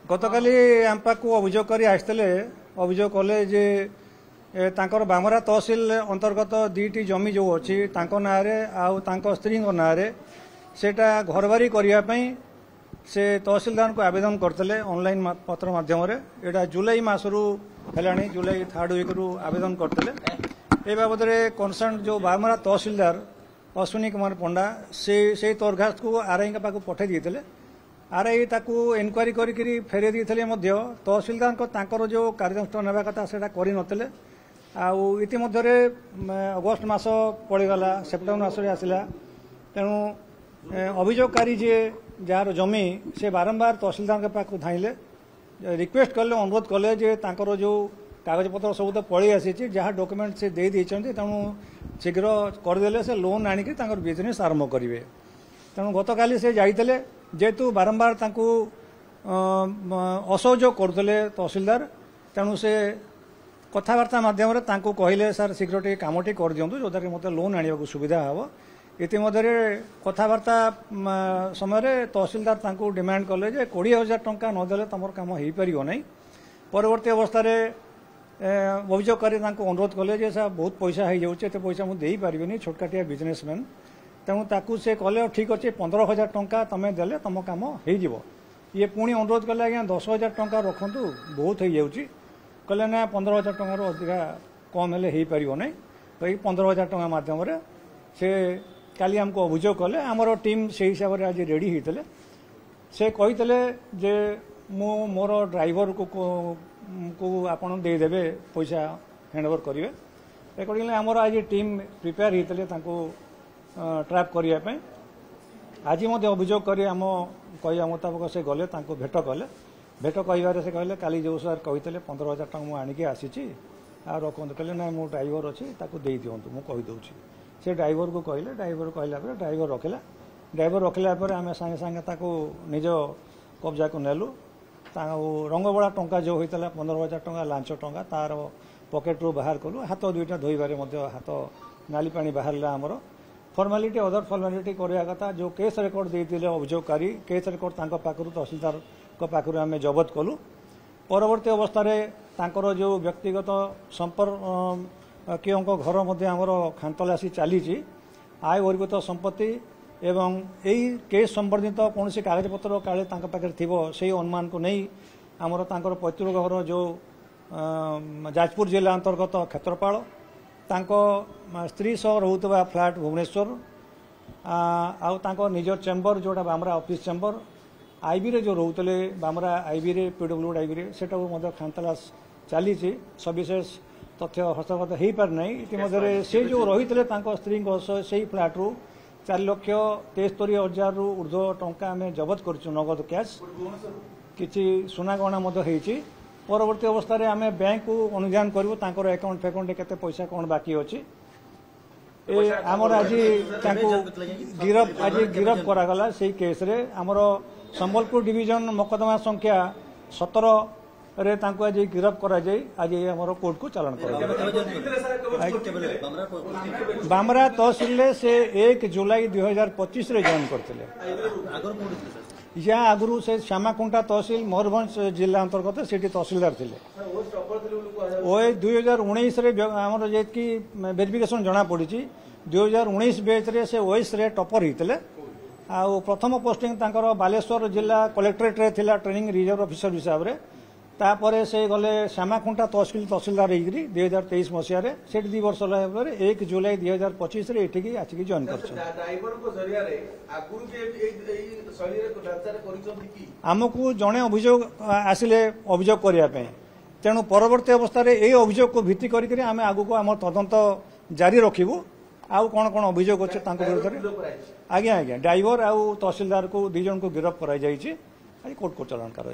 गतकाली आम पाखु अभियोग कर अभियोग कले जे तांकर बामरा तहसिल अंतर्गत दुईटी जमी जो अच्छी ना स्त्री ना सेटा घरबारी करने से तहसिलदार को आवेदन करते ऑनलाइन पत्र माध्यम एटा जुलाई मासरू है जुलाई 3rd वीक रु आवेदन करते ए बाबद कनसर्न जो बामरा तहसिलदार अश्विनी कुमार पंडा से दरखास्त को आरआई पाक पठे देते आरआई ताकू इनक्वारी करी फेरे देते तहसिलदार जो कार्यानुष्ठान नेबा कथा सेटा करि नथिले इतिमध्य अगस्ट मास पड़गला सेप्टेम्बर मास आसला तेणु अभियोगकारी जे जार जमी से बारंबार तहसिलदार के पाक धाइले रिक्वेस्ट कले अनुरोध कले जे तांकर जो कागज पत्र सब तो पलि आसी जहाँ डॉक्यूमेंट से दे देइछन्ती तेणु शीघ्र करदेले से लोन आनिक बिजनेस आरंभ करेंगे तेणु गतकाली से जाइते जेहेतु बारंबार तांकू असहयोग करते तहसिलदार तेणु से कथबार्ता मध्यम कहले सर शीघ्र टे कमटी कर दिंतु जो कि मत लोन आने को सुविधा हम इतिमध्य कथबार्ता समय तहसिलदार तांकू डिमांड कले 20,000 टंका नदेले तुम कम हो पार ना परवर्ती अवस्था अभियोगकारी अनुरोध कले सर बहुत पैसा हो जाए पैसा मुझे पारि छोटकाटिया बिजनेसमैन तेणु ताकू से कले ठीक अच्छे 15,000 टंका तुम देले तुम कम हो ये पुणी अनुरोध कले आज्ञा 10,000 टंका रखु बहुत हो जाऊँगी कहले ना 15,000 टंकार अधिका कम हेल्ले हो पार ना कहीं 15,000 टंका मध्यम से काली आमको अभियोग कले आमर टीम से हिसाब से आज रेडी होते से कहते जे मु मोर ड्राइवर को आपन देदेवे पैसा हैंडओवर करेंगे अकॉर्डिंगली आमर आज टीम प्रिपेयर होते ट्रैप करने आज अभियोग कर कह मुताबक से गले भेट कले भेट कह से कहले काली जो सर कहते 15,000 टंका मुझे आणिकी आसी रखु कहले ना मो ड्राइवर अच्छी दे दिंतु मुझे से ड्राइवर को कहले ड्राइवर कहला ड्राइवर रखला आम सागे सागे निज कब्जा को नेलु रंगबड़ा टंका जो होता 15,000 टंका लांच टंका तार पकेट रू बाहर कलु हाथ दुईटा धोबारे हाथ नाली पानी बाहर आमर फॉर्मालिटी अदर फॉर्मालिटी करवा कथा जो केस रेकर्ड देते अभियोगकारी केस रेकर्ड पाखु तहसिलदार पाखु आम जबत कलु परवर्ती अवस्था जो व्यक्तिगत संपर्क कियों घर मध्य आमर खानतलासी चली आय बहिर्भूत संपत्ति एवं यही केस संबंधित कौन सी कागज पत्र काले पाखे थी से अनुमान को नहीं आमर पैतृक घर जो जाजपुर जिला अंतर्गत क्षेत्रपाल स्त्री सह रोकवा फ्लाट भुवनेश्वर निजर चेम्बर जोटा बामरा ऑफिस चेम्बर आईबी रे जो रोते बामरा आईबी रे पीडब्ल्यूडी आईबी रे सेटा खानतलास चली सविशेष तथ्य हस्तगत हो पार ना इतिमध्य से जो रही स्त्री से फ्लाट रु 4,73,000 रु ऊर्ध्व टंका आम जबत कर नगद कैश किसी सुना गहना होती परवर्ती अवस्था आम बैंक को अनुधान करूँ अकाउंट फेकाउंट केते पैसा कौन बाकी अच्छी आमर आज गिरफ करागला से केस रे आमर संबलपुर डिवीजन मकदमा संख्या 17 रे आज गिरफ करा आज आमर कोर्ट को चालान बामरा तहसिल से 1 जुलाई 2025 रे जॉइन करते या आगुरी से श्यामाकुंटा तहसिल मयूरभंज जिला अंतर्गत से तहसिलदार थे 2019 आमर जी वेरिफिकेशन जना पड़ी 2019 बेच रे से ओएस रे टॉपर होते प्रथम पोस्टिंग बालेश्वर जिला कलेक्टरेट रे थिला ट्रेनिंग रिजर्व ऑफिसर हिसाब से तापर से गले श्यामाकुंटा तहसिलदार होगी 2023 मसीह से 2 वर्ष 1 जुलाई 2025 ये आसिक जॉइन कर आमको जड़े अभियोग आसिले अभियोग करने तेणु परवर्ती अवस्था ये अभियोग को भित्ति करके आम आगू को आम तदंत जारी रखू आउ कौन कौन अभियोग अच्छे विरुद्ध आज्ञा ड्राइवर आउ तहसिलदार को 2 जन को गिरफ्त कराई कोर्ट को चालान कर